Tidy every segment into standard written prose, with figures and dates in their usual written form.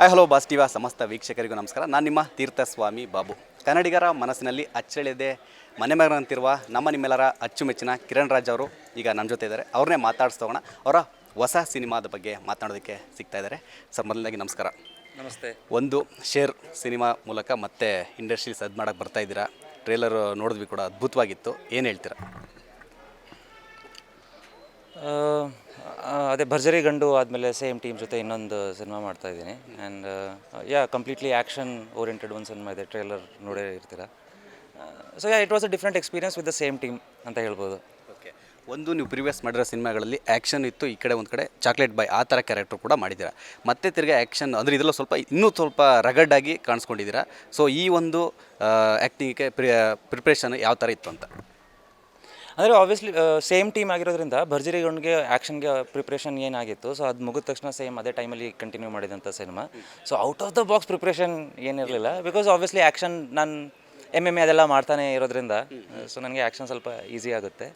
Hello boss ಟಿವಿಯ ಸಮಸ್ತ ವೀಕ್ಷಕರಿಗೂ ನಮಸ್ಕಾರ. ನಾನು ನಿಮ್ಮ ತೀರ್ಥಸ್ವಾಮಿ ಬಾಬು. ಕನ್ನಡಿಗರ ಮನಸ್ಸಿನಲ್ಲಿ ಅಚ್ಚಳಿಯದೆ ಮನೆ ಮಗನಂತಿರುವ ನಮ್ಮ ನಿಮ್ಮೆಲ್ಲರ ಅಚ್ಚುಮೆಚ್ಚಿನ ಕಿರಣ್ ರಾಜ್ ಅವರು ಈಗ ನಮ್ಮ ಜೊತೆ ಇದ್ದಾರೆ. ಅವ್ರನ್ನೇ ಮಾತಾಡಿಸ್ತೋಣ. ಅವರ ಹೊಸ ಸಿನಿಮಾದ ಬಗ್ಗೆ ಮಾತನಾಡೋದಕ್ಕೆ ಸಿಗ್ತಾ ಇದ್ದಾರೆ. ಸರ್, ಮೊದಲನೇದಾಗಿ ನಮಸ್ಕಾರ. ನಮಸ್ತೆ. ಒಂದು ಶೇರ್ ಸಿನಿಮಾ ಮೂಲಕ ಮತ್ತೆ ಇಂಡಸ್ಟ್ರಿ ಸದ್ ಮಾಡೋಕ್ಕೆ ಬರ್ತಾ ಇದ್ದೀರಾ. ಟ್ರೇಲರ್ ನೋಡಿದ್ವಿ ಕೂಡ, ಅದ್ಭುತವಾಗಿತ್ತು. ಏನು ಹೇಳ್ತೀರಾ? ಅದೇ ಭರ್ಜರಿ ಗಂಡು ಆದಮೇಲೆ ಸೇಮ್ ಟೀಮ್ ಜೊತೆ ಇನ್ನೊಂದು ಸಿನಿಮಾ ಮಾಡ್ತಾಯಿದ್ದೀನಿ. ಆ್ಯಂಡ್ ಕಂಪ್ಲೀಟ್ಲಿ ಆ್ಯಕ್ಷನ್ ಓರಿಯೆಂಟೆಡ್ ಒಂದು ಸಿನಿಮಾ ಇದೆ. ಟ್ರೇಲರ್ ನೋಡೇ ಇರ್ತೀರ. So it was a different experience with the same team ಅಂತ ಹೇಳ್ಬೋದು. ಓಕೆ, ಒಂದು ನೀವು ಪ್ರಿವಿಯಸ್ ಮಾಡಿರೋ ಸಿನಿಮಾಗಳಲ್ಲಿ ಆ್ಯಕ್ಷನ್ ಇತ್ತು, ಈ ಕಡೆ ಒಂದು ಕಡೆ ಚಾಕ್ಲೇಟ್ ಬಾಯ್ ಆ ಥರ ಕ್ಯಾರೆಕ್ಟರ್ ಕೂಡ ಮಾಡಿದ್ದೀರಾ. ಮತ್ತೆ ತಿರ್ಗಿ ಆ್ಯಕ್ಷನ್ ಅಂದರೆ ಇದೆಲ್ಲ ಇನ್ನೂ ಸ್ವಲ್ಪ ರಗಡ್ಡಾಗಿ ಕಾಣಿಸ್ಕೊಂಡಿದ್ದೀರಾ. ಸೊ ಈ ಒಂದು ಆ್ಯಕ್ಟಿಂಗಿಗೆ ಪ್ರಿಪ್ರೇಷನ್ ಯಾವ ಥರ ಇತ್ತು ಅಂತ? ಅಂದರೆ ಆಬ್ವಿಯಸ್ಲಿ ಸೇಮ್ ಟೀಮ್ ಆಗಿರೋದ್ರಿಂದ ಭರ್ಜರಿ ಗಂಡಿಗೆ ಆ್ಯಕ್ಷನ್ಗೆ ಪ್ರಿಪ್ರೇಷನ್ ಏನಾಗಿತ್ತು, ಸೊ ಅದು ಮುಗಿದ ತಕ್ಷಣ ಸೇಮ್ ಅದೇ ಟೈಮಲ್ಲಿ ಕಂಟಿನ್ಯೂ ಮಾಡಿದಂಥ cinema. So out of the box preparation ಏನಿರಲಿಲ್ಲ. ಬಿಕಾಸ್ ಆಬ್ವಿಯಸ್ಲಿ ಆ್ಯಕ್ಷನ್ ನಾನು MMA ಅದೆಲ್ಲ ಮಾಡ್ತಾನೆ ಇರೋದ್ರಿಂದ ಸೊ ನನಗೆ ಆ್ಯಕ್ಷನ್ ಸ್ವಲ್ಪ ಈಸಿ ಆಗುತ್ತೆ.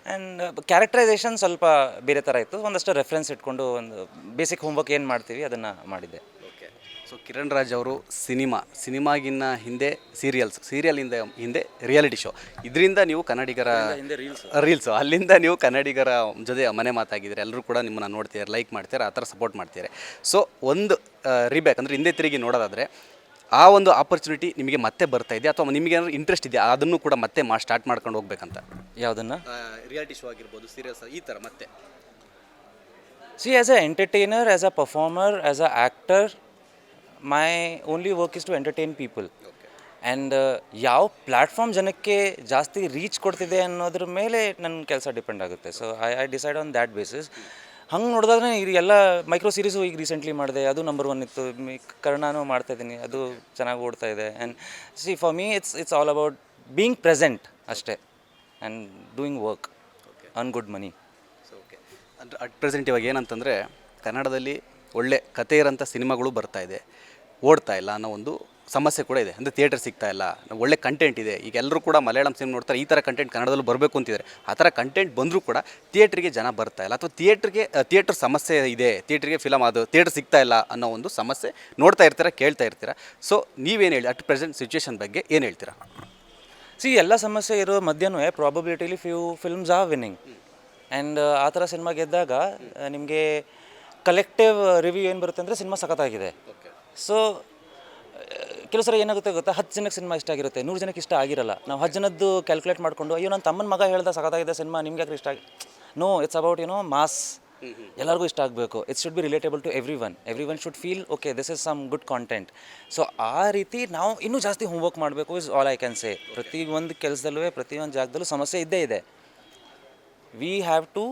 ಆ್ಯಂಡ್ ಕ್ಯಾರೆಕ್ಟರೈಸೇಷನ್ ಸ್ವಲ್ಪ ಬೇರೆ ಥರ ಇತ್ತು. ಒಂದಷ್ಟು ರೆಫರೆನ್ಸ್ ಇಟ್ಕೊಂಡು ಒಂದು ಬೇಸಿಕ್ ಹೋಮ್ವರ್ಕ್ ಏನು ಮಾಡ್ತೀವಿ ಅದನ್ನು ಮಾಡಿದ್ದೆ. ಓಕೆ, ಸೊ ಕಿರಣ್ ರಾಜ್ ಅವರು ಸಿನಿಮಾಗಿನ್ನ ಹಿಂದೆ ಸೀರಿಯಲಿಂದ ಹಿಂದೆ ರಿಯಾಲಿಟಿ ಶೋ, ಇದರಿಂದ ನೀವು ಕನ್ನಡಿಗರ ರೀಲ್ಸು ಅಲ್ಲಿಂದ ನೀವು ಕನ್ನಡಿಗರ ಜೊತೆ ಮನೆ ಮಾತಾಗಿದ್ದೀರಿ. ಎಲ್ಲರೂ ಕೂಡ ನಿಮ್ಮನ್ನು ನೋಡ್ತಿದ್ದಾರೆ, ಲೈಕ್ ಮಾಡ್ತಾರೆ, ಆ ಥರ ಸಪೋರ್ಟ್ ಮಾಡ್ತಾರೆ. ಸೊ ಒಂದು ರೀಬ್ಯಾಕ್ ಅಂದರೆ ಹಿಂದೆ ತಿರುಗಿ ನೋಡೋದಾದರೆ ಆ ಒಂದು ಆಪರ್ಚುನಿಟಿ ನಿಮಗೆ ಮತ್ತೆ ಬರ್ತಾ ಇದೆ ಅಥವಾ ನಿಮಗೆ ಏನಾದ್ರು ಇಂಟ್ರೆಸ್ಟ್ ಇದೆಯಾ ಅದನ್ನು ಕೂಡ ಮತ್ತೆ ಸ್ಟಾರ್ಟ್ ಮಾಡ್ಕೊಂಡು ಹೋಗ್ಬೇಕಂತ? ಯಾವುದನ್ನು? ರಿಯಾಲಿಟಿ ಶೋ ಆಗಿರ್ಬೋದು, ಸೀರಿಯಲ್ಸ್, ಈ ಥರ ಮತ್ತೆ. See, as a entertainer, as a performer, as a actor, my only work is to entertain people. And ಯಾವ ಪ್ಲ್ಯಾಟ್ಫಾರ್ಮ್ ಜನಕ್ಕೆ ಜಾಸ್ತಿ ರೀಚ್ ಕೊಡ್ತಿದೆ ಅನ್ನೋದ್ರ ಮೇಲೆ ನನ್ನ ಕೆಲಸ ಡಿಪೆಂಡ್ ಆಗುತ್ತೆ. So I decide on that basis. ಹಂಗೆ ನೋಡಿದ್ರೆ ಎಲ್ಲ ಮೈಕ್ರೋ ಸೀರೀಸು ಈಗ ರೀಸೆಂಟ್ಲಿ ಮಾಡಿದೆ, ಅದು ನಂಬರ್ 1 ಇತ್ತು. ಕರ್ಣನೂ ಮಾಡ್ತಾಯಿದ್ದೀನಿ, ಅದು ಚೆನ್ನಾಗಿ ಓಡ್ತಾ ಇದೆ. And for me it's all about being present ಅಷ್ಟೇ, and doing work on good money. ಅಂದರೆ ಅಟ್ ಪ್ರೆಸೆಂಟ್ ಇವಾಗ ಏನಂತಂದರೆ ಕನ್ನಡದಲ್ಲಿ ಒಳ್ಳೆ ಕತೆ ಇರೋಂಥ ಸಿನಿಮಾಗಳು ಬರ್ತಾ ಇದೆ, ಓಡ್ತಾ ಇಲ್ಲ ಅನ್ನೋ ಒಂದು ಸಮಸ್ಯೆ ಕೂಡ ಇದೆ. ಅಂದರೆ ಥಿಯೇಟರ್ ಸಿಗ್ತಾ ಇಲ್ಲ, ಒಳ್ಳೆ ಕಂಟೆಂಟ್ ಇದೆ. ಈಗ ಎಲ್ಲರೂ ಕೂಡ ಮಲಯಾಳಂ ಸಿನಿಮಾ ನೋಡ್ತಾರೆ, ಈ ಥರ ಕಂಟೆಂಟ್ ಕನ್ನಡದಲ್ಲೂ ಬರಬೇಕು ಅಂತಿದ್ದಾರೆ. ಆ ಥರ ಕಂಟೆಂಟ್ ಬಂದರೂ ಕೂಡ ಥಿಯೇಟ್ರಿಗೆ ಜನ ಬರ್ತಾ ಇಲ್ಲ, ಅಥವಾ ಥಿಯೇಟ್ರ್ ಸಮಸ್ಯೆ ಇದೆ, ಥಿಯೇಟ್ರಿಗೆ ಫಿಲಮ್ ಅದು ಥಿಯೇಟ್ರ್ ಸಿಗ್ತಾ ಇಲ್ಲ ಅನ್ನೋ ಒಂದು ಸಮಸ್ಯೆ ನೋಡ್ತಾ ಇರ್ತೀರ, ಕೇಳ್ತಾ ಇರ್ತೀರ. ಸೊ ನೀವೇನು ಹೇಳಿ ಅಟ್ ಪ್ರೆಸೆಂಟ್ ಸಿಚುವೇಶನ್ ಬಗ್ಗೆ ಏನು ಹೇಳ್ತೀರಾ? ಎಲ್ಲ ಸಮಸ್ಯೆ ಇರೋ ಮಧ್ಯನೂ ಪ್ರಾಬಬಿಲಿಟಿಲಿ few films are winning. And ಆ ಥರ ಸಿನಿಮಾ ಗೆದ್ದಾಗ ನಿಮಗೆ ಕಲೆಕ್ಟಿವ್ ರಿವ್ಯೂ ಏನು ಬರುತ್ತೆ ಅಂದರೆ ಸಿನಿಮಾ ಸಖತ್ತಾಗಿದೆ. ಸೊ ಕೆಲವು ಸಲ ಏನಾಗುತ್ತೆ ಗೊತ್ತಾ, 10 ಜನಕ್ಕೆ ಸಿನಿಮಾ ಇಷ್ಟ ಆಗಿರುತ್ತೆ, 100 ಜನಕ್ಕೆ ಇಷ್ಟ ಆಗಿರಲ್ಲ. ನಾವು 10 ಜನದ್ದು ಕ್ಯಾಲ್ಕುಲೇಟ್ ಮಾಡಿಕೊಂಡು ಅಯ್ಯೋ ನನ್ನ ತಮ್ಮನ ಮಗ ಹೇಳ್ದ ಸಖತ್ತಾಗಿದೆ ಸಿನಿಮಾ, ನಿಮ್ಗೆ ಯಾಕೆ ಇಷ್ಟ ನೋ, ಇಟ್ಸ್ ಅಬೌಟ್ ಮಾಸ್. ಎಲ್ಲರಿಗೂ ಇಷ್ಟ ಆಗಬೇಕು. It should be relatable to everyone should feel okay this is some good content. So ಆ ರೀತಿ ನಾವು ಇನ್ನೂ ಜಾಸ್ತಿ ಹೋಮ್ವರ್ಕ್ ಮಾಡಬೇಕು is all I can say. ಪ್ರತಿಯೊಂದು ಕೆಲಸದಲ್ಲೂ ಪ್ರತಿಯೊಂದು ಜಾಗದಲ್ಲೂ ಸಮಸ್ಯೆ ಇದ್ದೇ ಇದೆ. We have to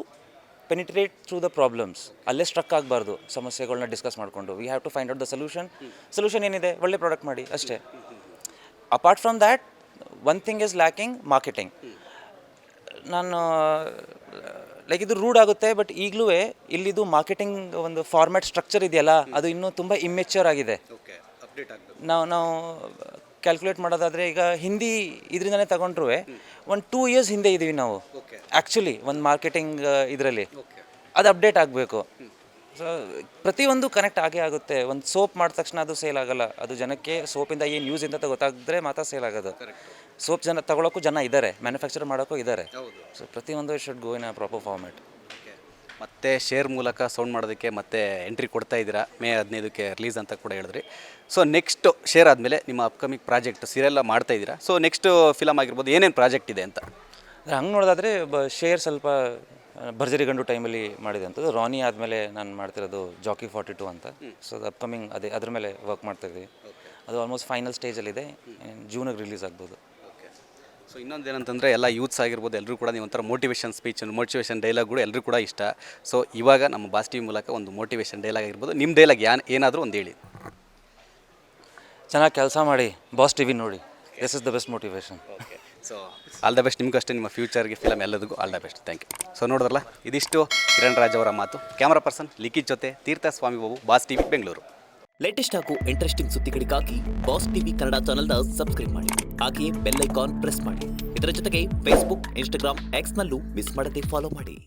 penetrate through the problems. ಅಲ್ಲೇ ಸ್ಟ್ರಕ್ ಆಗಬಾರ್ದು. ಸಮಸ್ಯೆಗಳನ್ನ ಡಿಸ್ಕಸ್ ಮಾಡಿಕೊಂಡು we have to find out the solution ಏನಿದೆ, ಒಳ್ಳೆ ಪ್ರಾಡಕ್ಟ್ ಮಾಡಿ ಅಷ್ಟೇ. Apart from that one thing is lacking, marketing. ನಾನು ಇದು ರೂಡ್ ಆಗುತ್ತೆ, ಬಟ್ ಈಗಲೂ ಇಲ್ಲಿದು ಮಾರ್ಕೆಟಿಂಗ್ ಒಂದು ಫಾರ್ಮ್ಯಾಟ್ ಸ್ಟ್ರಕ್ಚರ್ ಇದೆಯಲ್ಲ, ಅದು ಇನ್ನೂ ತುಂಬ ಇಮ್ಮೆಚ್ಯೂರ್ ಆಗಿದೆ. ನಾವು ಕ್ಯಾಲ್ಕುಲೇಟ್ ಮಾಡೋದಾದರೆ ಈಗ ಹಿಂದಿ ಇದರಿಂದನೇ ತಗೊಂಡ್ರೂ ಒಂದು 2 years ಹಿಂದೆ ಇದ್ದೀವಿ ನಾವು ಆ್ಯಕ್ಚುಲಿ ಒಂದು ಮಾರ್ಕೆಟಿಂಗ್ ಇದರಲ್ಲಿ. ಅದು ಅಪ್ಡೇಟ್ ಆಗಬೇಕು. ಸೊ ಪ್ರತಿಯೊಂದು ಕನೆಕ್ಟ್ ಆಗೇ ಆಗುತ್ತೆ. ಒಂದು ಸೋಪ್ ಮಾಡಿದ ತಕ್ಷಣ ಅದು ಸೇಲ್ ಆಗೋಲ್ಲ. ಅದು ಜನಕ್ಕೆ ಸೋಪಿಂದ ಏನು ಯೂಸ್ ಅಂತ ಗೊತ್ತಾಗಿದ್ರೆ ಮಾತ್ರ ಸೇಲ್ ಆಗೋದು. ಸೋಪ್ ತಗೊಳ್ಳೋಕ್ಕೂ ಜನ ಇದ್ದಾರೆ, ಮ್ಯಾನುಫ್ಯಾಕ್ಚರ್ ಮಾಡೋಕ್ಕೂ ಇದ್ದಾರೆ. ಸೊ ಪ್ರತಿಯೊಂದು should go in a proper format. ಮತ್ತೆ ಶೇರ್ ಮೂಲಕ ಸೌಂಡ್ ಮಾಡೋದಕ್ಕೆ ಮತ್ತೆ ಎಂಟ್ರಿ ಕೊಡ್ತಾ ಇದ್ದೀರಾ. May 15ಕ್ಕೆ ರಿಲೀಸ್ ಅಂತ ಕೂಡ ಹೇಳಿದ್ರಿ. ಸೊ ನೆಕ್ಸ್ಟ್ ಶೇರ್ ಆದಮೇಲೆ ನಿಮ್ಮ ಅಪ್ಕಮಿಂಗ್ ಪ್ರಾಜೆಕ್ಟ್ ಸೀರಿಯಲ್ ಮಾಡ್ತಾ ಇದ್ದೀರಾ. ಸೊ ನೆಕ್ಸ್ಟ್ ಫಿಲಮ್ ಆಗಿರ್ಬೋದು, ಏನೇನು ಪ್ರಾಜೆಕ್ಟ್ ಇದೆ ಅಂತ? ಹಂಗೆ ನೋಡೋದಾದರೆ ಶೇರ್ ಸ್ವಲ್ಪ ಭರ್ಜರಿ ಗಂಡು ಟೈಮಲ್ಲಿ ಮಾಡಿದೆ ಅಂಥದ್ದು. ರಾನಿ ಆದಮೇಲೆ ನಾನು ಮಾಡ್ತಿರೋದು ಜಾಕಿ 42 ಅಂತ. ಸೊ ಅದು ಅಪ್ಕಮಿಂಗ್ ಅದ್ರ ಮೇಲೆ ವರ್ಕ್ ಮಾಡ್ತಾಯಿದ್ವಿ. ಅದು ಆಲ್ಮೋಸ್ಟ್ ಫೈನಲ್ ಸ್ಟೇಜಲ್ಲಿದೆ. ಜೂನಿಗೆ ರಿಲೀಸ್ ಆಗ್ಬೋದು. ಸೊ ಇನ್ನೊಂದು ಏನಂತಂದರೆ ಎಲ್ಲ ಯೂತ್ಸ್ ಆಗಿರ್ಬೋದು, ಎಲ್ಲರೂ ಕೂಡ ನೀವು ಒಂಥರ ಮೋಟಿವೇಶನ್ ಸ್ಪೀಚ್, ಮೋಟಿವೇಶನ್ ಡೈಲಾಗ್ಗಳು ಎಲ್ಲರೂ ಕೂಡ ಇಷ್ಟ. ಸೊ ಇವಾಗ ನಮ್ಮ ಬಾಸ್ ಟಿವಿ ಮೂಲಕ ಒಂದು ಮೋಟಿವೇಶನ್ ಡೈಲಾಗ್ ಆಗಿರ್ಬೋದು, ನಿಮ್ಮ ಡೈಲಾಗ್ ಏನಾದರೂ ಒಂದು ಹೇಳಿ. ಚೆನ್ನಾಗಿ ಕೆಲಸ ಮಾಡಿ, ಬಾಸ್ ಟಿವಿ ನೋಡಿ, this is the best motivation. So all the best ನಿಮಗೂ ಅಷ್ಟೇ, ನಿಮ್ಮ ಫ್ಯೂಚರ್ಗೆ ಫಿಲಮ್ ಎಲ್ಲದಕ್ಕೂ all the best. Thank you. So ನೋಡಿದ್ರಲ್ಲ, ಇದಿಷ್ಟು ಕಿರಣ್ ರಾಜ್ ಅವರ ಮಾತು. ಕ್ಯಾಮರಾ ಪರ್ಸನ್ ಲಿಖಿತ್ ಜೊತೆ Theerthaswamy Babu, boss TV Bengaluru. Latest ಹಾಗೂ ಇಂಟ್ರೆಸ್ಟಿಂಗ್ ಸುದ್ದಿಗಳಿಗಾಗಿ ಬಾಸ್ ಟಿವಿ ಕನ್ನಡ ಚಾನೆಲ್ನ ಸಬ್ಸ್ಕ್ರೈಬ್ ಮಾಡಿ. ಹಾಗೆಯೇ ಬೆಲ್ ಐಕಾನ್ ಪ್ರೆಸ್ ಮಾಡಿ. ಇದರ ಜೊತೆಗೆ ಫೇಸ್ಬುಕ್, ಇನ್ಸ್ಟಾಗ್ರಾಮ್, ಎಕ್ಸ್ನಲ್ಲೂ ಮಿಸ್ ಮಾಡದೆ ಫಾಲೋ ಮಾಡಿ.